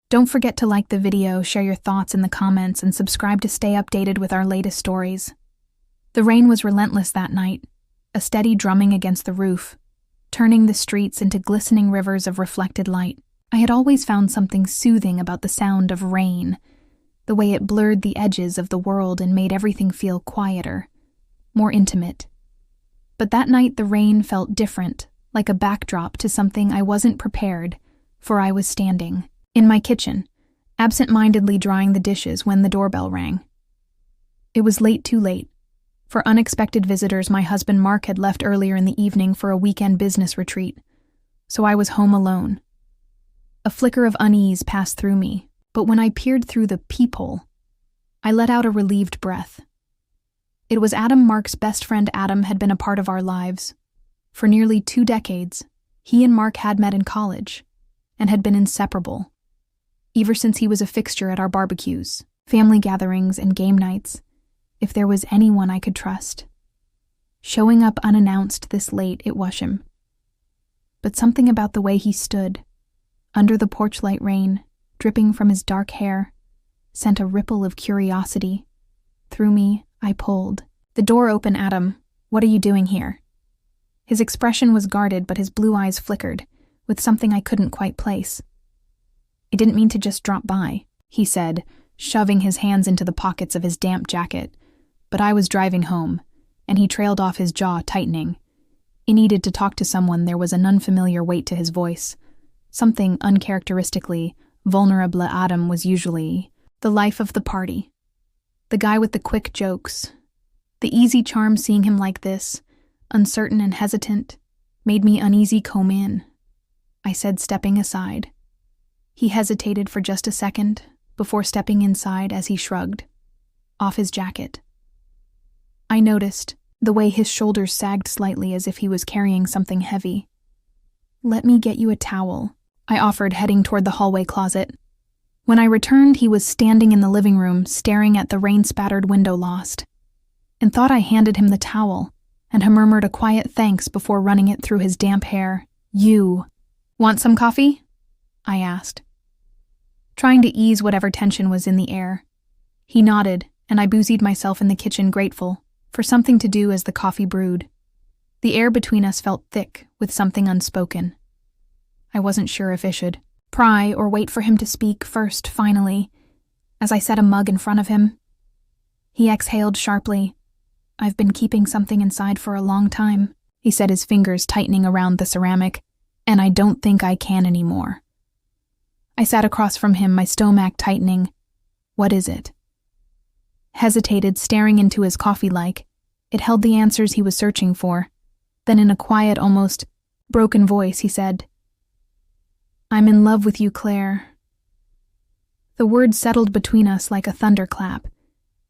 Don't forget to like the video, share your thoughts in the comments, and subscribe to stay updated with our latest stories. The rain was relentless that night, a steady drumming against the roof, turning the streets into glistening rivers of reflected light. I had always found something soothing about the sound of rain, the way it blurred the edges of the world and made everything feel quieter, more intimate. But that night the rain felt different, like a backdrop to something I wasn't prepared for. I was standing in my kitchen, absent-mindedly drying the dishes when the doorbell rang. It was too late. For unexpected visitors, my husband Mark had left earlier in the evening for a weekend business retreat, so I was home alone. A flicker of unease passed through me, but when I peered through the peephole, I let out a relieved breath. It was Adam. Mark's best friend Adam had been a part of our lives. For nearly 2 decades, he and Mark had met in college and had been inseparable. Ever since he was a fixture at our barbecues, family gatherings, and game nights, if there was anyone I could trust. Showing up unannounced this late, it was him. But something about the way he stood, under the porch light rain, dripping from his dark hair, sent a ripple of curiosity. Through me, I pulled. The door open. Adam, what are you doing here? His expression was guarded, but his blue eyes flickered, with something I couldn't quite place. I didn't mean to just drop by, he said, shoving his hands into the pockets of his damp jacket. But I was driving home, and he trailed off, his jaw tightening. He needed to talk to someone. There was an unfamiliar weight to his voice. Something uncharacteristically vulnerable. Adam was usually the life of the party. The guy with the quick jokes. The easy charm. Seeing him like this, uncertain and hesitant, made me uneasy. Come in, I said, stepping aside. He hesitated for just a second before stepping inside as he shrugged off his jacket. I noticed the way his shoulders sagged slightly as if he was carrying something heavy. Let me get you a towel, I offered, heading toward the hallway closet. When I returned, he was standing in the living room, staring at the rain-spattered window lost, and thought I handed him the towel, and he murmured a quiet thanks before running it through his damp hair. You want some coffee? I asked, trying to ease whatever tension was in the air. He nodded, and I busied myself in the kitchen, grateful for something to do as the coffee brewed. The air between us felt thick with something unspoken. I wasn't sure if I should pry or wait for him to speak first. Finally, as I set a mug in front of him, he exhaled sharply. I've been keeping something inside for a long time, he said, his fingers tightening around the ceramic, and I don't think I can anymore. I sat across from him, my stomach tightening. What is it? Hesitated, staring into his coffee like it held the answers he was searching for. Then in a quiet, almost broken voice, he said, I'm in love with you, Claire. The words settled between us like a thunderclap,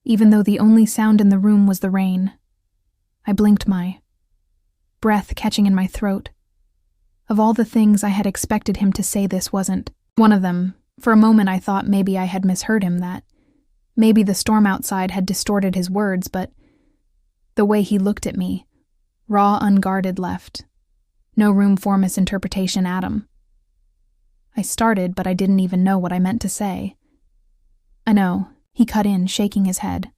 even though the only sound in the room was the rain. I blinked, my breath catching in my throat. Of all the things I had expected him to say, this wasn't one of them. For a moment I thought maybe I had misheard him, that maybe the storm outside had distorted his words, but the way he looked at me, raw, unguarded, left no room for misinterpretation. Adam. I started, but I didn't even know what I meant to say. I know, he cut in, shaking his head.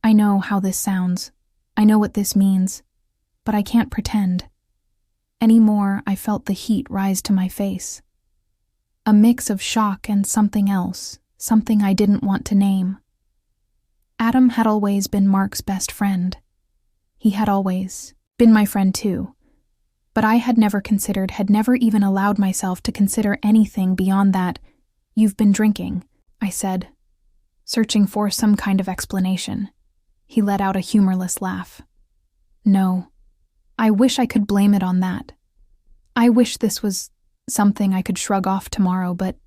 I know how this sounds. I know what this means, but I can't pretend. Anymore, I felt the heat rise to my face. A mix of shock and something else, something I didn't want to name. Adam had always been Mark's best friend. He had always been my friend too, but I had never even allowed myself to consider anything beyond that. You've been drinking, I said, searching for some kind of explanation. He let out a humorless laugh. No, I wish I could blame it on that. I wish this was something I could shrug off tomorrow, but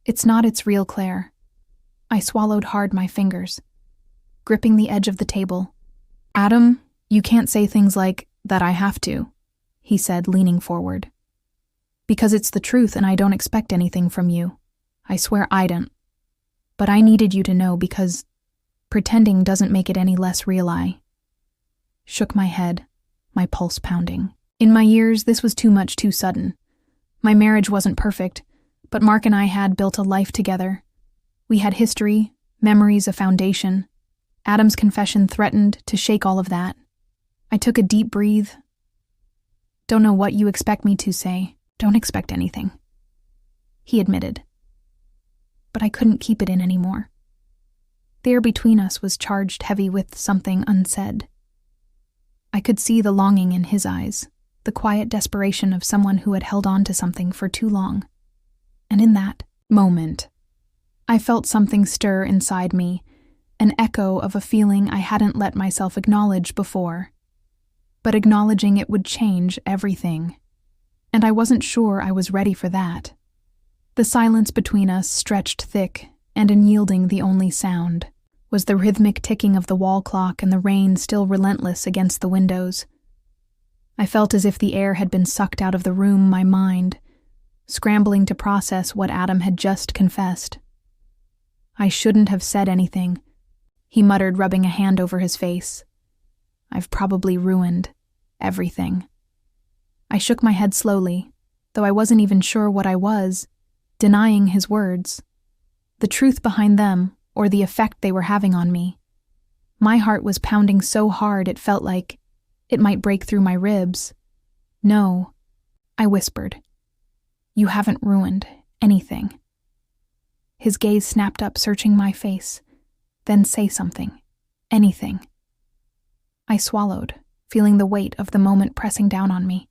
it's not. It's real, Claire. I swallowed hard, my fingers gripping the edge of the table. Adam, you can't say things like that. I have to, he said, leaning forward. Because it's the truth and I don't expect anything from you. I swear I don't. But I needed you to know because pretending doesn't make it any less real. I shook my head, my pulse pounding. In my years, this was too much, too sudden. My marriage wasn't perfect, But Mark and I had built a life together. We had history, memories, a foundation. Adam's confession threatened to shake all of that. I took a deep breath. "Don't know what you expect me to say. Don't expect anything," he admitted. But I couldn't keep it in anymore. The air between us was charged heavy with something unsaid. I could see the longing in his eyes, the quiet desperation of someone who had held on to something for too long. And in that moment, I felt something stir inside me, an echo of a feeling I hadn't let myself acknowledge before. But acknowledging it would change everything. And I wasn't sure I was ready for that. The silence between us stretched thick, and in yielding the only sound was the rhythmic ticking of the wall clock and the rain still relentless against the windows. I felt as if the air had been sucked out of the room, my mind, scrambling to process what Adam had just confessed. "I shouldn't have said anything," he muttered, rubbing a hand over his face. "I've probably ruined everything." I shook my head slowly, though I wasn't even sure what I was, denying his words, the truth behind them, or the effect they were having on me. My heart was pounding so hard it felt like it might break through my ribs. "No," I whispered. "You haven't ruined anything." His gaze snapped up, searching my face. "Then say something. Anything." I swallowed, feeling the weight of the moment pressing down on me.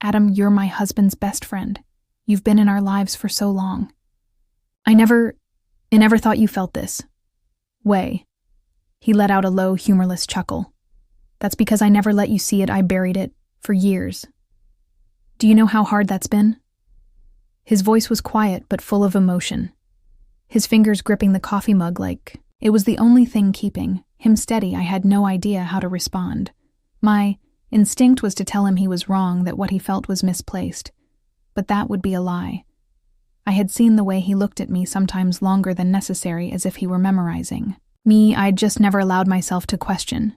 "Adam, you're my husband's best friend. You've been in our lives for so long. I never thought you felt this way." He let out a low, humorless chuckle. "That's because I never let you see it. I buried it for years. Do you know how hard that's been?" His voice was quiet but full of emotion, his fingers gripping the coffee mug like it was the only thing keeping him steady. I had no idea how to respond. My instinct was to tell him he was wrong, that what he felt was misplaced. But that would be a lie. I had seen the way he looked at me, sometimes longer than necessary, as if he were memorizing. Me, I'd just never allowed myself to question.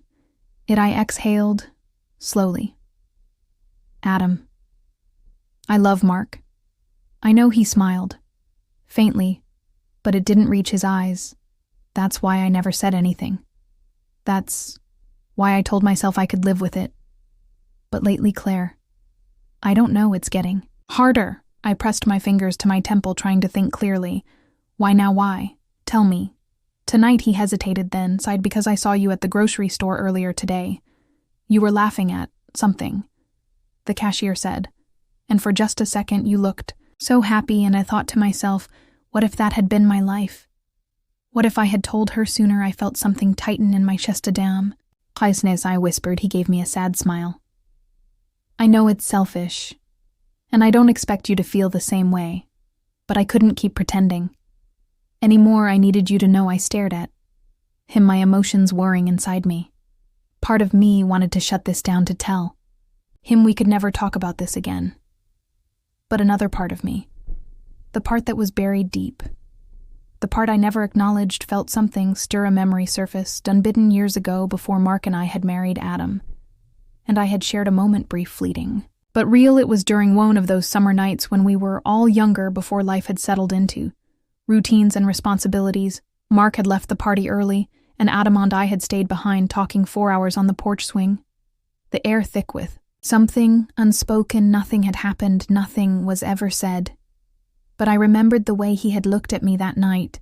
I exhaled, slowly. "Adam, I love Mark." I know he smiled, faintly, but it didn't reach his eyes. That's why I never said anything. That's why I told myself I could live with it. But lately, Claire, I don't know, it's getting harder. I pressed my fingers to my temple, trying to think clearly. "Why now, why? Tell me." "Tonight," he hesitated, then sighed, "because I saw you at the grocery store earlier today. You were laughing at something," the cashier said. "And for just a second you looked so happy, and I thought to myself, what if that had been my life? What if I had told her sooner?" I felt something tighten in my chest. "Adam." "Kleisnes," I whispered. He gave me a sad smile. "I know it's selfish, and I don't expect you to feel the same way, but I couldn't keep pretending. Anymore, I needed you to know." I stared at him, my emotions whirring inside me. Part of me wanted to shut this down, to tell him we could never talk about this again. But another part of me, the part that was buried deep, the part I never acknowledged, felt something stir. A memory surfaced, unbidden, years ago, before Mark and I had married Adam, and I had shared a moment, brief, fleeting, but real. It was during one of those summer nights when we were all younger, before life had settled into routines and responsibilities. Mark had left the party early, and Adam and I had stayed behind, talking 4 hours on the porch swing, the air thick with something unspoken. Nothing had happened, nothing was ever said. But I remembered the way he had looked at me that night.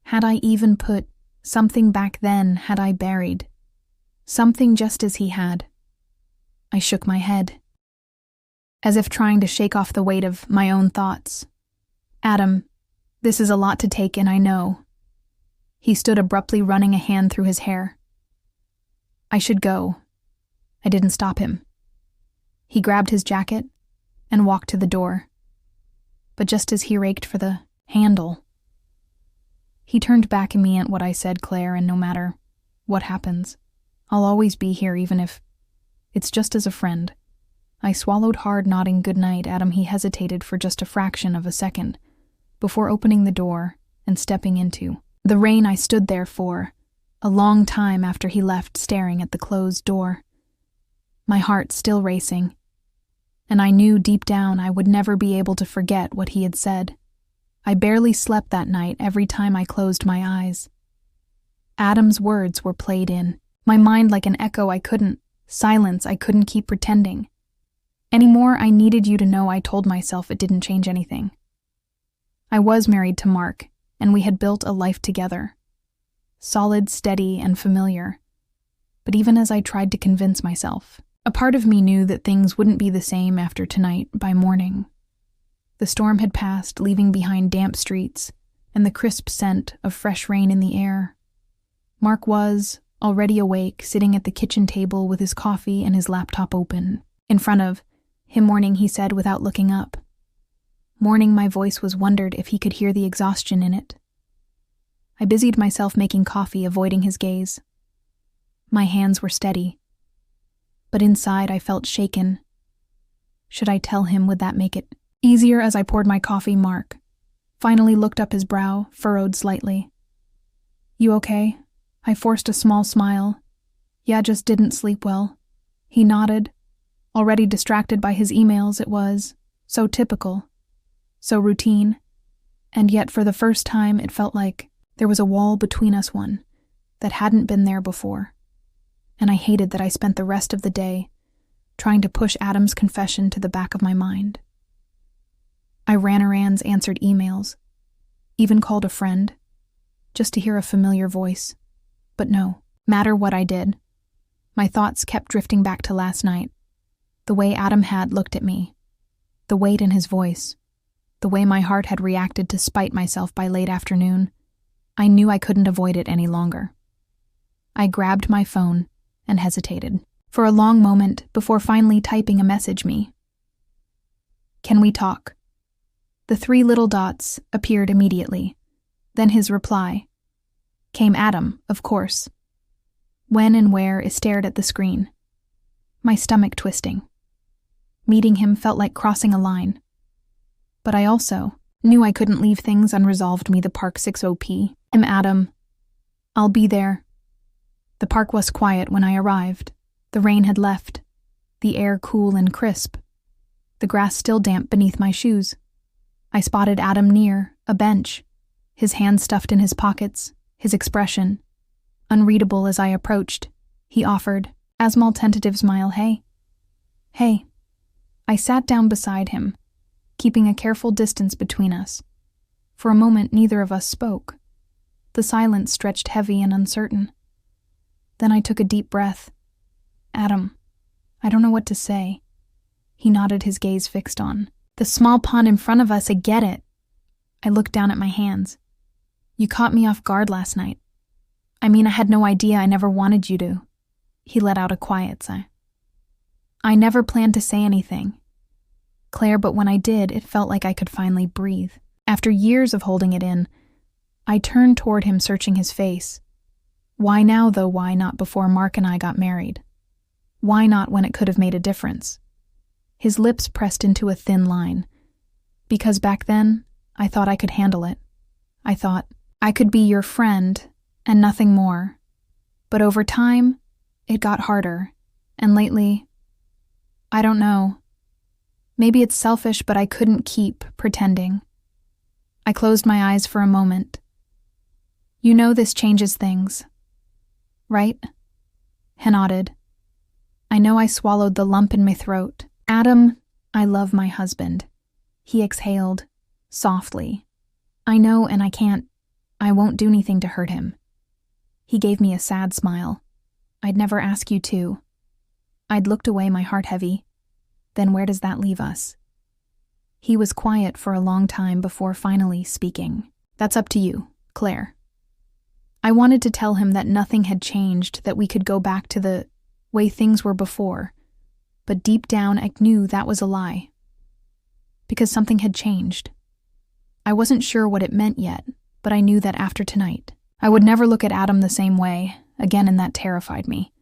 Had I even put something back then? Had I buried something just as he had? I shook my head, as if trying to shake off the weight of my own thoughts. "Adam, this is a lot to take in, I know." He stood abruptly, running a hand through his hair. "I should go." I didn't stop him. He grabbed his jacket and walked to the door. But just as he raked for the handle, he turned back at me at what I said. "Claire, and no matter what happens, I'll always be here, even if it's just as a friend." I swallowed hard, nodding goodnight. "Adam," he hesitated for just a fraction of a second before opening the door and stepping into the rain. I stood there for a long time after he left, staring at the closed door, my heart still racing. and I knew deep down I would never be able to forget what he had said. I barely slept that night every time I closed my eyes. Adam's words were played in my mind like an echo silence I couldn't keep pretending. Anymore, I needed you to know I told myself it didn't change anything. I was married to Mark, and we had built a life together. Solid, steady, and familiar. But even as I tried to convince myself, a part of me knew that things wouldn't be the same after tonight by morning. The storm had passed, leaving behind damp streets and the crisp scent of fresh rain in the air. Mark was, already awake, sitting at the kitchen table with his coffee and his laptop open. In front of him, morning, he said without looking up. Morning, my voice wondered if he could hear the exhaustion in it. I busied myself making coffee, avoiding his gaze. My hands were steady, but inside I felt shaken. Should I tell him? Would that make it easier? As I poured my coffee, Mark finally looked up, his brow furrowed slightly. You okay? I forced a small smile. Yeah, just didn't sleep well. He nodded, already distracted by his emails. It was so typical, so routine, and yet for the first time it felt like there was a wall between us, one that hadn't been there before. And I hated that I spent the rest of the day trying to push Adam's confession to the back of my mind. I ran errands, answered emails, even called a friend, just to hear a familiar voice. But no matter what I did, my thoughts kept drifting back to last night. The way Adam had looked at me, the weight in his voice, the way my heart had reacted to spite myself by late afternoon. I knew I couldn't avoid it any longer. I grabbed my phone and hesitated for a long moment before finally typing a message me. Can we talk? The 3 little dots appeared immediately. Then his reply came. Adam, of course. When and where? I stared at the screen, my stomach twisting. Meeting him felt like crossing a line. But I also knew I couldn't leave things unresolved. Me, the park 60p. Adam. I'll be there. The park was quiet when I arrived. The rain had left, the air cool and crisp, the grass still damp beneath my shoes. I spotted Adam near a bench, his hands stuffed in his pockets, his expression unreadable. As I approached, he offered a small tentative smile. Hey. I sat down beside him, keeping a careful distance between us. For a moment, neither of us spoke. The silence stretched heavy and uncertain. Then I took a deep breath. Adam, I don't know what to say. He nodded, his gaze fixed on the small pond in front of us. I get it. I looked down at my hands. You caught me off guard last night. I mean, I had no idea. I never wanted you to. He let out a quiet sigh. I never planned to say anything, Claire, but when I did, it felt like I could finally breathe. After years of holding it in, I turned toward him, searching his face. Why now, though? Why not before Mark and I got married? Why not when it could have made a difference? His lips pressed into a thin line. Because back then, I thought I could handle it. I thought I could be your friend and nothing more. But over time, it got harder. And lately, I don't know. Maybe it's selfish, but I couldn't keep pretending. I closed my eyes for a moment. You know this changes things, right? He nodded. I know. I swallowed the lump in my throat. Adam, I love my husband. He exhaled, softly. I know, and I won't do anything to hurt him. He gave me a sad smile. I'd never ask you to. I'd looked away, my heart heavy. Then where does that leave us? He was quiet for a long time before finally speaking. That's up to you, Claire. I wanted to tell him that nothing had changed, that we could go back to the way things were before. But deep down, I knew that was a lie. Because something had changed. I wasn't sure what it meant yet, but I knew that after tonight, I would never look at Adam the same way again, and that terrified me.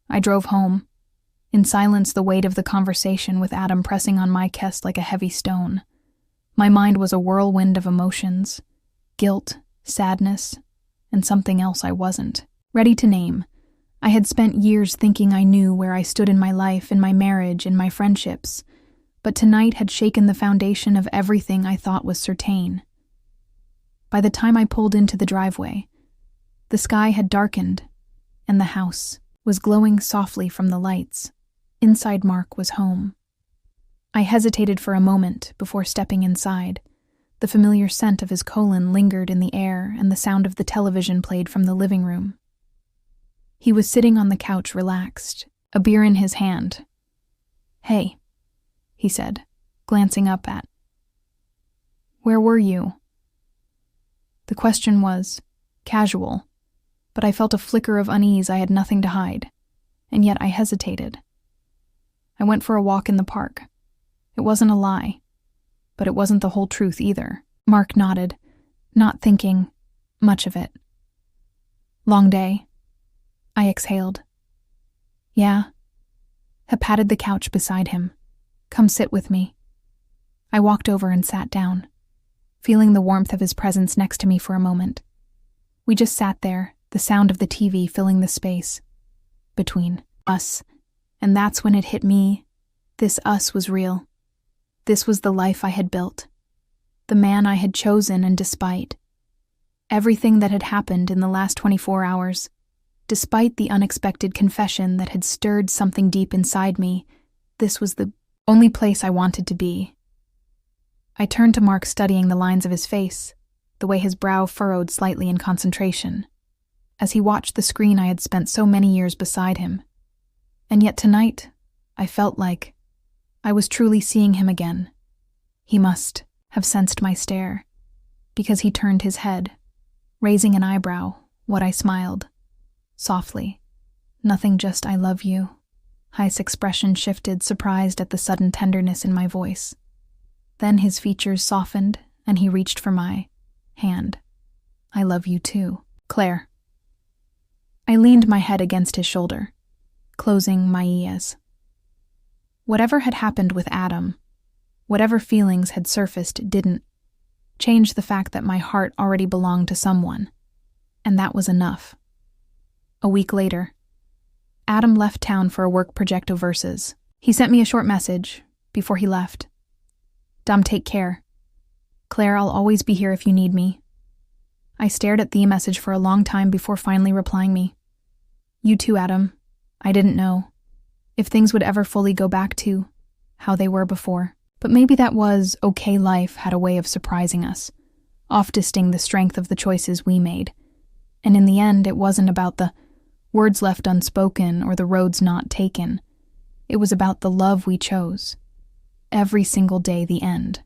I drove home. In silence, the weight of the conversation with Adam pressing on my chest like a heavy stone. My mind was a whirlwind of emotions, guilt, sadness, and something else I wasn't ready to name. I had spent years thinking I knew where I stood in my life, in my marriage, in my friendships, but tonight had shaken the foundation of everything I thought was certain. By the time I pulled into the driveway, the sky had darkened, and the house was glowing softly from the lights. Inside Mark was home. I hesitated for a moment before stepping inside. The familiar scent of his cologne lingered in the air, and the sound of the television played from the living room. He was sitting on the couch relaxed, a beer in his hand. "Hey," he said, glancing up at. "Where were you?" The question was casual, but I felt a flicker of unease I had nothing to hide, and yet I hesitated. "I went for a walk in the park." It wasn't a lie, but it wasn't the whole truth either. Mark nodded, not thinking much of it. "Long day?" I exhaled. "Yeah." I patted the couch beside him. "Come sit with me." I walked over and sat down, feeling the warmth of his presence next to me for a moment. We just sat there, the sound of the TV filling the space between us, and that's when it hit me. This us was real. This was the life I had built, the man I had chosen, and despite everything that had happened in the last 24 hours, despite the unexpected confession that had stirred something deep inside me, this was the only place I wanted to be. I turned to Mark, studying the lines of his face, the way his brow furrowed slightly in concentration, as he watched the screen I had spent so many years beside him. And yet tonight, I felt like I was truly seeing him again. He must have sensed my stare, because he turned his head, raising an eyebrow, what I smiled. Softly. Nothing, just "I love you." His expression shifted, surprised at the sudden tenderness in my voice. Then his features softened, and he reached for my hand. "I love you too, Claire." I leaned my head against his shoulder, closing my eyes. Whatever had happened with Adam, whatever feelings had surfaced, didn't change the fact that my heart already belonged to someone, and that was enough. A week later, Adam left town for a work project overseas. He sent me a short message before he left. "Dom, take care. Claire, I'll always be here if you need me." I stared at the message for a long time before finally replying me. "You too, Adam. I didn't know if things would ever fully go back to how they were before. But maybe that was okay. Life had a way of surprising us, off-testing the strength of the choices we made. And in the end, it wasn't about the words left unspoken or the roads not taken. It was about the love we chose. Every single day, the end.